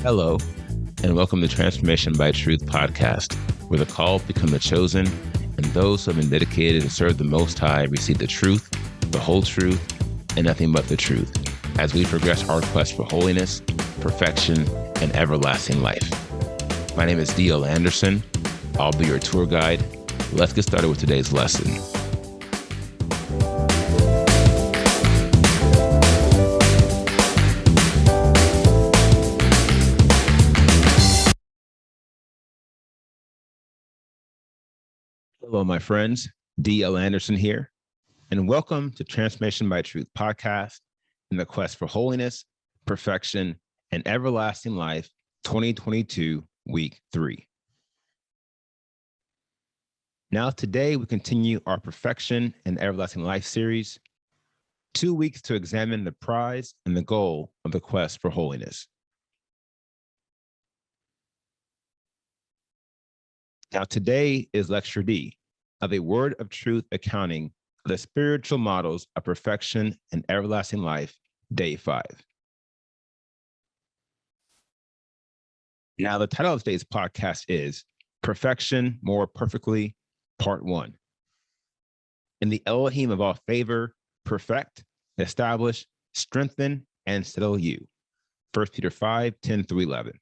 Hello, and welcome to Transformation by Truth podcast, where the called become the chosen, and those who have been dedicated to serve the Most High receive the truth, the whole truth, and nothing but the truth, as we progress our quest for holiness, perfection, and everlasting life. My name is D.L. Anderson. I'll be your tour guide. Let's get started with today's lesson. Hello, my friends. D.L. Anderson here, and welcome to Transformation by Truth podcast in the quest for holiness, perfection, and everlasting life 2022, week 3. Now, today we continue our Perfection and Everlasting Life series, 2 weeks to examine the prize and the goal of the quest for holiness. Now, today is Lecture D of a Word of Truth accounting of the spiritual models of perfection and everlasting life, Day 5. Now, the title of today's podcast is Perfection More Perfectly, Part 1. In the Elohim of all favor, perfect, establish, strengthen, and settle you. 1 Peter 5, 10 through 11.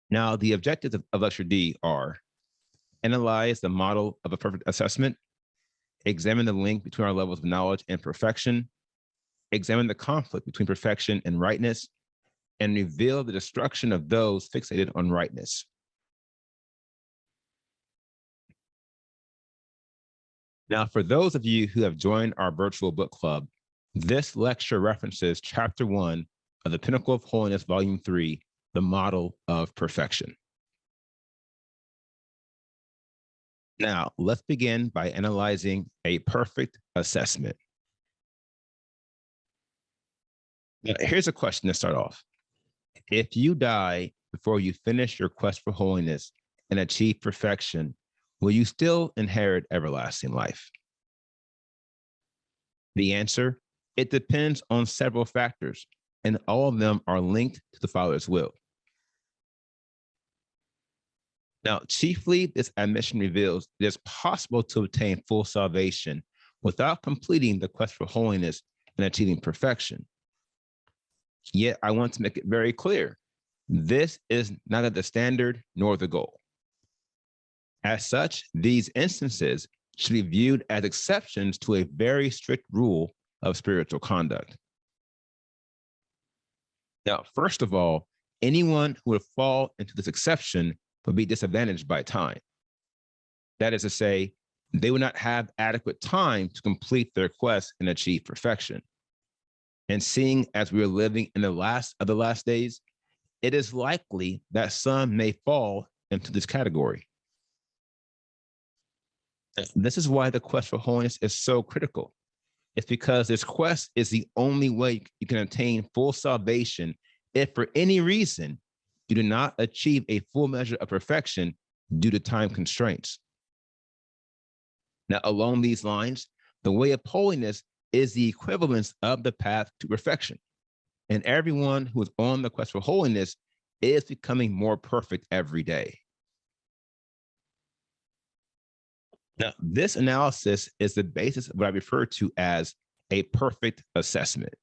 Now, the objectives of Lecture D are: analyze the model of a perfect assessment, examine the link between our levels of knowledge and perfection, examine the conflict between perfection and rightness, and reveal the destruction of those fixated on rightness. Now, for those of you who have joined our virtual book club, this lecture references Chapter 1 of the Pinnacle of Holiness, Volume 3, The Model of Perfection. Now, let's begin by analyzing a perfect assessment. Now, here's a question to start off. If you die before you finish your quest for holiness and achieve perfection, will you still inherit everlasting life? The answer: it depends on several factors, and all of them are linked to the Father's will. Now, chiefly, this admission reveals it is possible to obtain full salvation without completing the quest for holiness and achieving perfection. Yet, I want to make it very clear, this is neither the standard nor the goal. As such, these instances should be viewed as exceptions to a very strict rule of spiritual conduct. Now, first of all, anyone who would fall into this exception would be disadvantaged by time. That is to say, they would not have adequate time to complete their quest and achieve perfection. And seeing as we are living in the last of the last days, it is likely that some may fall into this category. This is why the quest for holiness is so critical. It's because this quest is the only way you can obtain full salvation if for any reason you do not achieve a full measure of perfection due to time constraints. Now, along these lines, the way of holiness is the equivalence of the path to perfection. And everyone who is on the quest for holiness is becoming more perfect every day. Now, this analysis is the basis of what I refer to as a perfect assessment.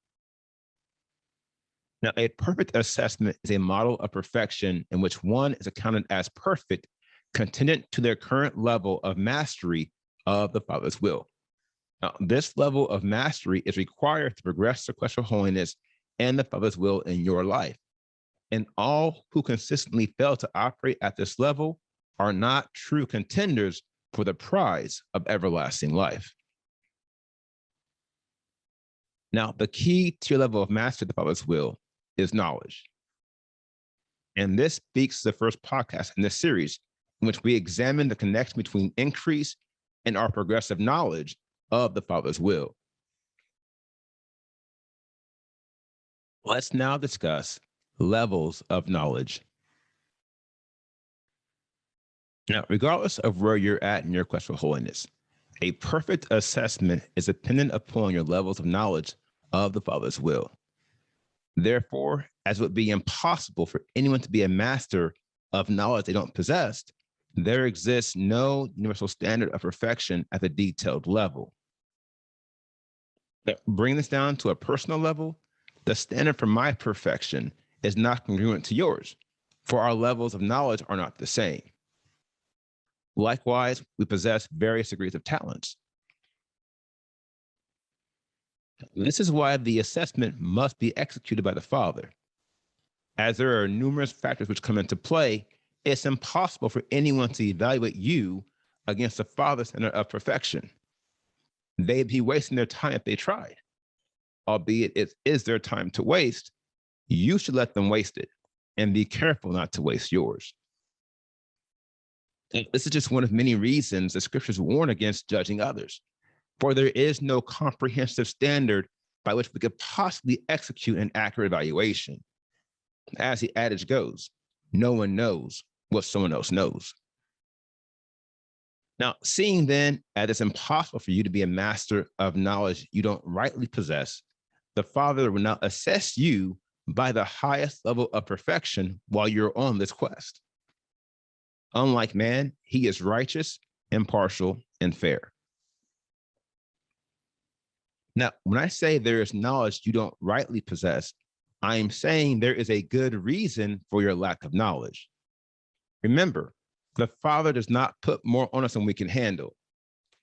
Now, a perfect assessment is a model of perfection in which one is accounted as perfect, contingent to their current level of mastery of the Father's will. Now, this level of mastery is required to progress the quest for holiness and the Father's will in your life. And all who consistently fail to operate at this level are not true contenders for the prize of everlasting life. Now, the key to your level of mastery of the Father's will is knowledge. And this speaks to the first podcast in this series, in which we examine the connection between increase and our progressive knowledge of the Father's will. Let's now discuss levels of knowledge. Now, regardless of where you're at in your quest for holiness, a perfect assessment is dependent upon your levels of knowledge of the Father's will. Therefore, as it would be impossible for anyone to be a master of knowledge they don't possess, there exists no universal standard of perfection at the detailed level. Bring this down to a personal level, the standard for my perfection is not congruent to yours, for our levels of knowledge are not the same. Likewise, we possess various degrees of talents. This is why the assessment must be executed by the Father. As there are numerous factors which come into play, it's impossible for anyone to evaluate you against the Father's standard of perfection. They'd be wasting their time if they tried. Albeit it is their time to waste, you should let them waste it and be careful not to waste yours. And this is just one of many reasons the scriptures warn against judging others, for there is no comprehensive standard by which we could possibly execute an accurate evaluation. As the adage goes, no one knows what someone else knows. Now, seeing then as it's impossible for you to be a master of knowledge you don't rightly possess, the Father will now assess you by the highest level of perfection while you're on this quest. Unlike man, he is righteous, impartial, and fair. Now, when I say there is knowledge you don't rightly possess, I am saying there is a good reason for your lack of knowledge. Remember, the Father does not put more on us than we can handle.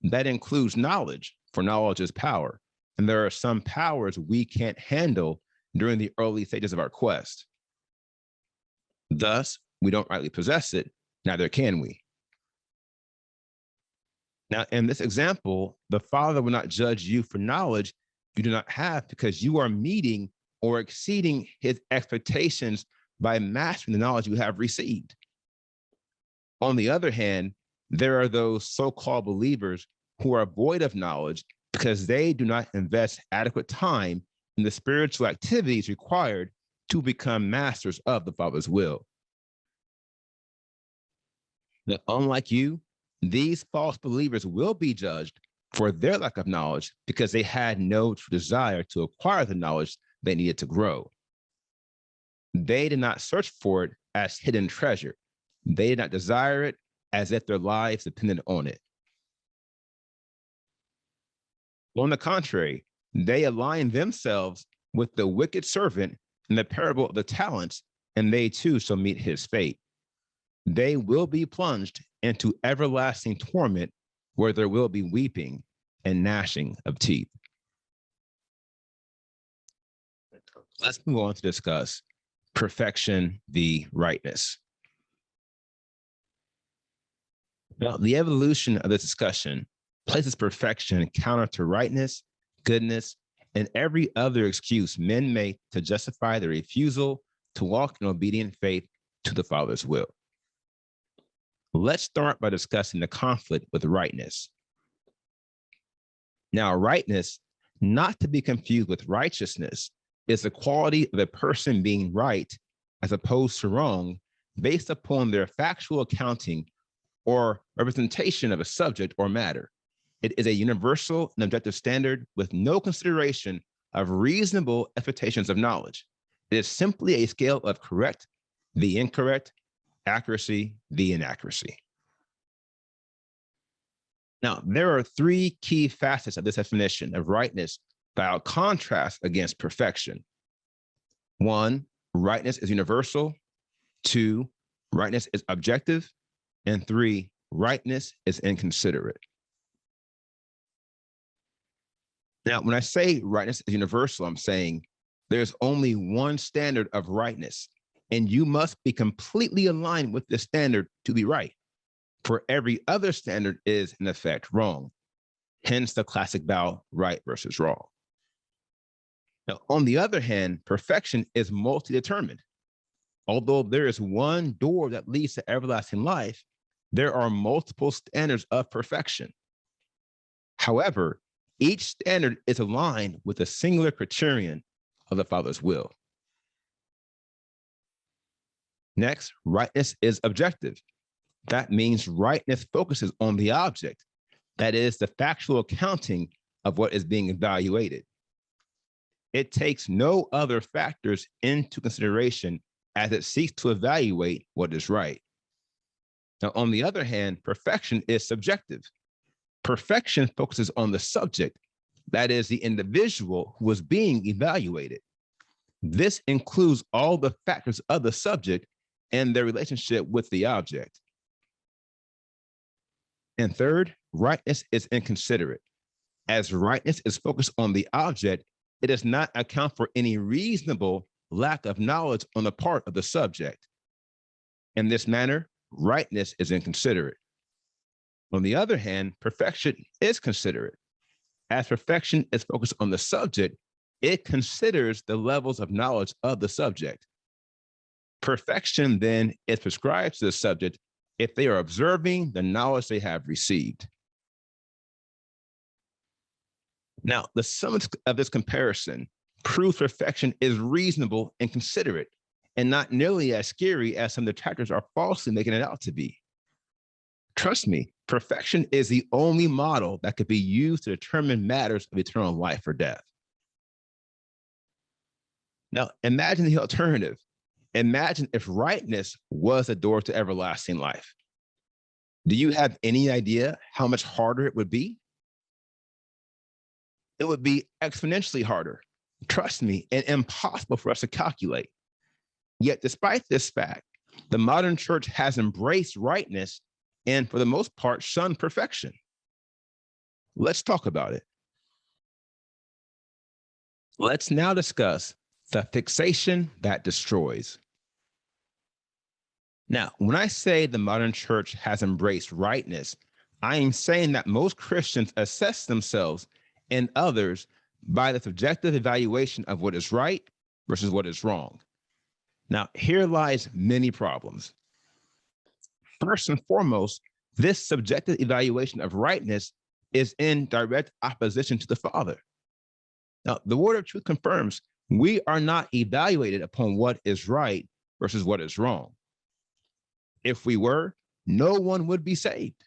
That includes knowledge, for knowledge is power. And there are some powers we can't handle during the early stages of our quest. Thus, we don't rightly possess it, neither can we. Now, in this example, the Father will not judge you for knowledge you do not have because you are meeting or exceeding his expectations by mastering the knowledge you have received. On the other hand, there are those so-called believers who are void of knowledge because they do not invest adequate time in the spiritual activities required to become masters of the Father's will. Now, unlike you, these false believers will be judged for their lack of knowledge because they had no true desire to acquire the knowledge they needed to grow. They did not search for it as hidden treasure. They did not desire it as if their lives depended on it. On the contrary, they aligned themselves with the wicked servant in the parable of the talents, and they too shall meet his fate. They will be plunged into everlasting torment where there will be weeping and gnashing of teeth. Let's move on to discuss perfection v. rightness. Now, the evolution of this discussion places perfection counter to rightness, goodness, and every other excuse men make to justify their refusal to walk in obedient faith to the Father's will. Let's start by discussing the conflict with rightness. Now, rightness, not to be confused with righteousness, is the quality of a person being right as opposed to wrong based upon their factual accounting or representation of a subject or matter. It is a universal and objective standard with no consideration of reasonable expectations of knowledge. It is simply a scale of correct, the incorrect, accuracy, the inaccuracy. Now, there are three key facets of this definition of rightness that I'll contrast against perfection. 1, rightness is universal. 2, rightness is objective. And 3, rightness is inconsiderate. Now, when I say rightness is universal, I'm saying there's only one standard of rightness, and you must be completely aligned with this standard to be right. For every other standard is, in effect, wrong. Hence the classic bow, right versus wrong. Now, on the other hand, perfection is multi-determined. Although there is one door that leads to everlasting life, there are multiple standards of perfection. However, each standard is aligned with a singular criterion of the Father's will. Next, rightness is objective. That means rightness focuses on the object, that is, the factual accounting of what is being evaluated. It takes no other factors into consideration as it seeks to evaluate what is right. Now, on the other hand, perfection is subjective. Perfection focuses on the subject, that is, the individual who is being evaluated. This includes all the factors of the subject and their relationship with the object. And third, rightness is inconsiderate. As rightness is focused on the object, it does not account for any reasonable lack of knowledge on the part of the subject. In this manner, rightness is inconsiderate. On the other hand, perfection is considerate. As perfection is focused on the subject, it considers the levels of knowledge of the subject. Perfection then is prescribed to the subject if they are observing the knowledge they have received. Now, the sum of this comparison proves perfection is reasonable and considerate, and not nearly as scary as some detractors are falsely making it out to be. Trust me, perfection is the only model that could be used to determine matters of eternal life or death. Now, imagine the alternative. Imagine if rightness was the door to everlasting life. Do you have any idea how much harder it would be? It would be exponentially harder, trust me, and impossible for us to calculate. Yet, despite this fact, the modern church has embraced rightness and, for the most part, shunned perfection. Let's talk about it. Let's now discuss the fixation that destroys. Now, when I say the modern church has embraced rightness, I am saying that most Christians assess themselves and others by the subjective evaluation of what is right versus what is wrong. Now, here lies many problems. First and foremost, this subjective evaluation of rightness is in direct opposition to the Father. Now, the word of truth confirms we are not evaluated upon what is right versus what is wrong. If we were, no one would be saved.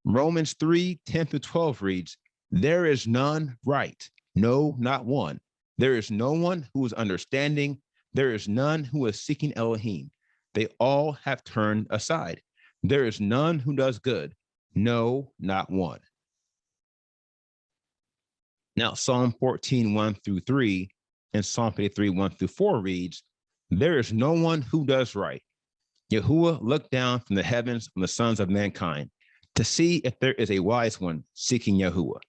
Romans 3:10-12 reads, "There is none right, no, not one. There is no one who is understanding. There is none who is seeking Elohim. They all have turned aside. There is none who does good, no, not one." Now, Psalm 14:1-3 and Psalm 53:1-4 reads, "There is no one who does right. Yahuwah looked down from the heavens on the sons of mankind to see if there is a wise one seeking Yahuwah.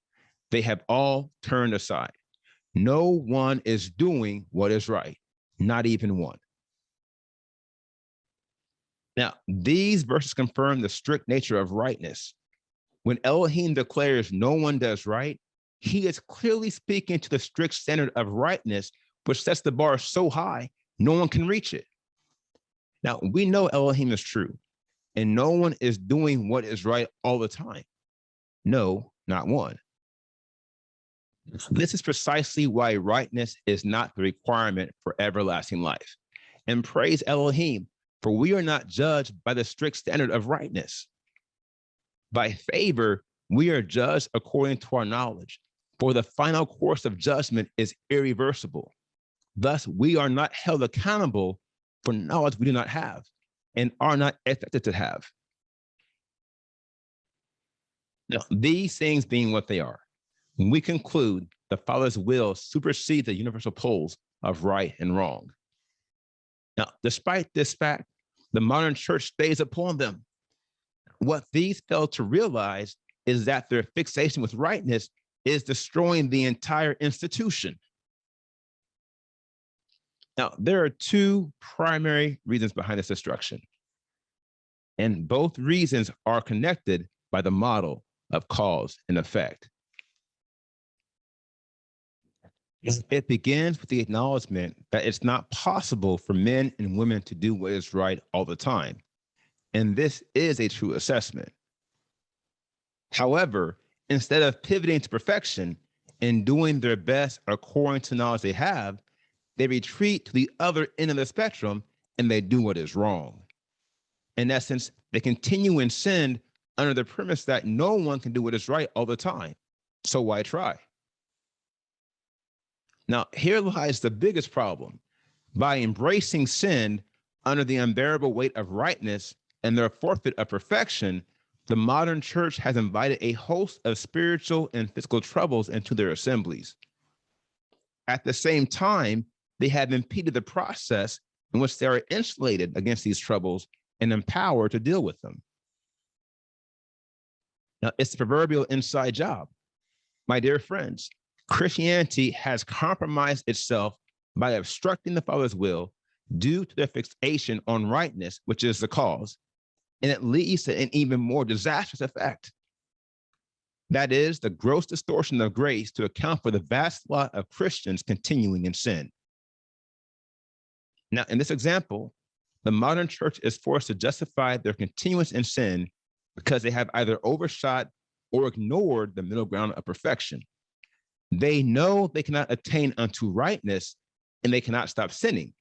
They have all turned aside. No one is doing what is right, not even one." Now, these verses confirm the strict nature of rightness. When Elohim declares no one does right, he is clearly speaking to the strict standard of rightness, which sets the bar so high, no one can reach it. Now, we know Elohim is true, and no one is doing what is right all the time. No, not one. This is precisely why rightness is not the requirement for everlasting life. And praise Elohim, for we are not judged by the strict standard of rightness. By favor, we are judged according to our knowledge, for the final course of judgment is irreversible. Thus, we are not held accountable for knowledge we do not have and are not expected to have. Now, these things being what they are, we conclude the Father's will supersedes the universal poles of right and wrong. Now, despite this fact, the modern church stays upon them. What these fail to realize is that their fixation with rightness is destroying the entire institution. Now, there are two primary reasons behind this destruction, and both reasons are connected by the model of cause and effect. It begins with the acknowledgement that it's not possible for men and women to do what is right all the time, and this is a true assessment. However, instead of pivoting to perfection and doing their best according to knowledge they have, they retreat to the other end of the spectrum and they do what is wrong. In essence, they continue in sin under the premise that no one can do what is right all the time. So why try? Now, here lies the biggest problem. By embracing sin under the unbearable weight of rightness and their forfeit of perfection, the modern church has invited a host of spiritual and physical troubles into their assemblies. At the same time, they have impeded the process in which they are insulated against these troubles and empowered to deal with them. Now, it's the proverbial inside job. My dear friends, Christianity has compromised itself by obstructing the Father's will due to their fixation on rightness, which is the cause, and it leads to an even more disastrous effect. That is the gross distortion of grace to account for the vast lot of Christians continuing in sin. Now, in this example, the modern church is forced to justify their continuance in sin because they have either overshot or ignored the middle ground of perfection. They know they cannot attain unto rightness and they cannot stop sinning.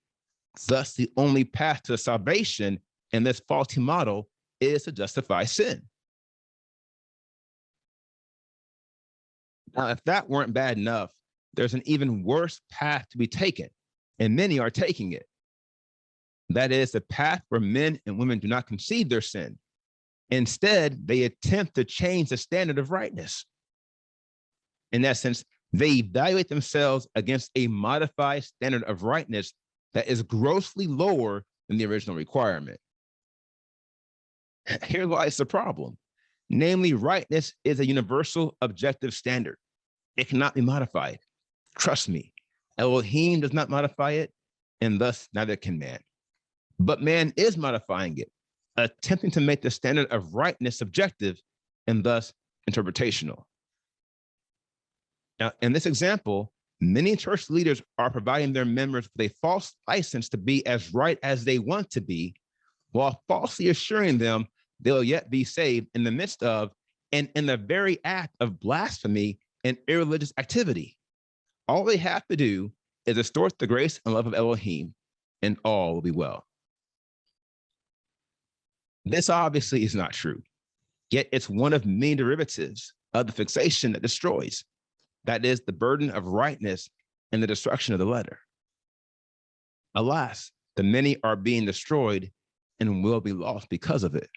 Thus, the only path to salvation in this faulty model is to justify sin. Now, if that weren't bad enough, there's an even worse path to be taken, and many are taking it. That is the path where men and women do not concede their sin. Instead, they attempt to change the standard of rightness. In essence, they evaluate themselves against a modified standard of rightness that is grossly lower than the original requirement. Here lies the problem. Namely, rightness is a universal objective standard. It cannot be modified. Trust me, Elohim does not modify it, and thus neither can man. But man is modifying it, attempting to make the standard of rightness subjective and thus interpretational. Now, in this example, many church leaders are providing their members with a false license to be as right as they want to be, while falsely assuring them they'll yet be saved in the midst of and in the very act of blasphemy and irreligious activity. All they have to do is distort the grace and love of Elohim, and all will be well. This obviously is not true, yet it's one of many derivatives of the fixation that destroys. That is the burden of rightness and the destruction of the letter. Alas, the many are being destroyed and will be lost because of it.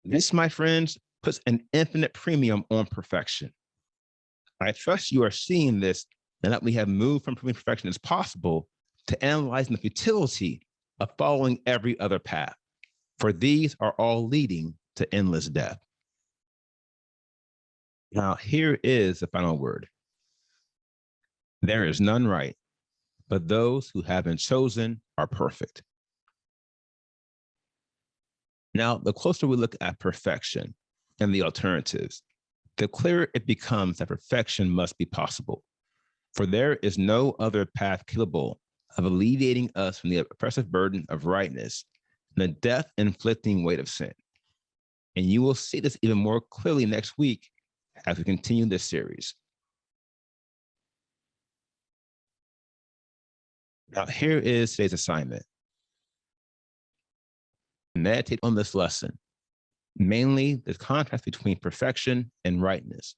This, my friends, puts an infinite premium on perfection. I trust you are seeing this and that we have moved from proving perfection as possible to analyzing the futility of following every other path, for these are all leading to endless death. Now, here is the final word. There is none right, but those who have been chosen are perfect. Now, the closer we look at perfection and the alternatives, the clearer it becomes that perfection must be possible. For there is no other path capable of alleviating us from the oppressive burden of rightness and the death-inflicting weight of sin. And you will see this even more clearly next week as we continue this series. Now, here is today's assignment. Meditate on this lesson, mainly the contrast between perfection and rightness,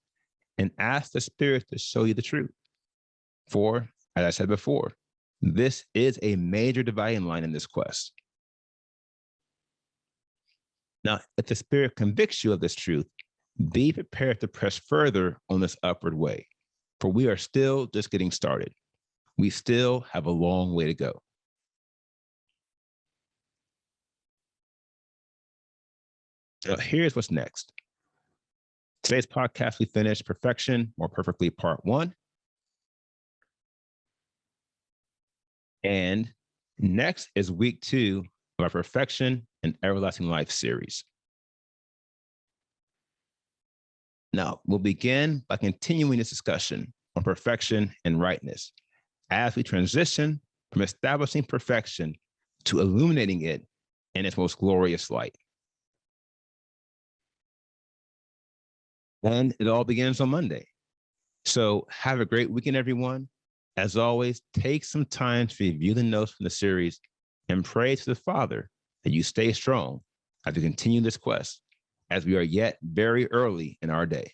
and ask the Spirit to show you the truth. For, as I said before, this is a major dividing line in this quest. Now, if the Spirit convicts you of this truth, be prepared to press further on this upward way, for we are still just getting started. We still have a long way to go. So here's what's next. Today's podcast, we finished Perfection More Perfectly Part 1. And next is week 2 of our Perfection and Everlasting Life series. Now, we'll begin by continuing this discussion on perfection and rightness as we transition from establishing perfection to illuminating it in its most glorious light. And it all begins on Monday. So have a great weekend, everyone. As always, take some time to review the notes from the series and pray to the Father that you stay strong as we continue this quest, as we are yet very early in our day.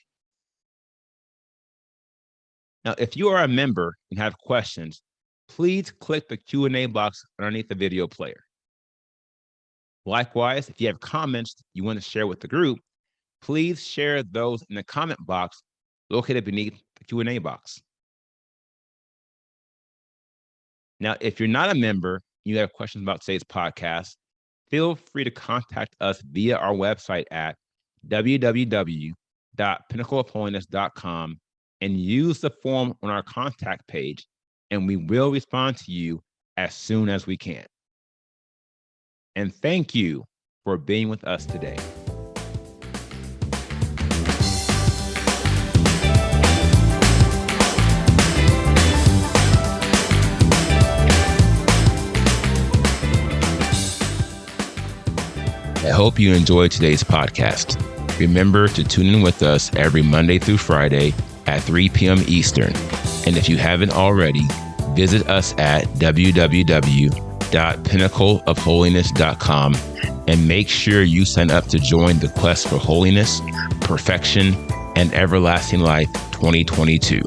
Now, if you are a member and have questions, please click the Q&A box underneath the video player. Likewise, if you have comments you want to share with the group, please share those in the comment box located beneath the Q&A box. Now, if you're not a member and you have questions about today's podcast, feel free to contact us via our website at www.pinnacleofholiness.com and use the form on our contact page, and we will respond to you as soon as we can. And thank you for being with us today. I hope you enjoyed today's podcast. Remember to tune in with us every Monday through Friday at 3 p.m. Eastern. And if you haven't already, visit us at www.pinnacleofholiness.com and make sure you sign up to join the quest for holiness, perfection, and everlasting life 2022.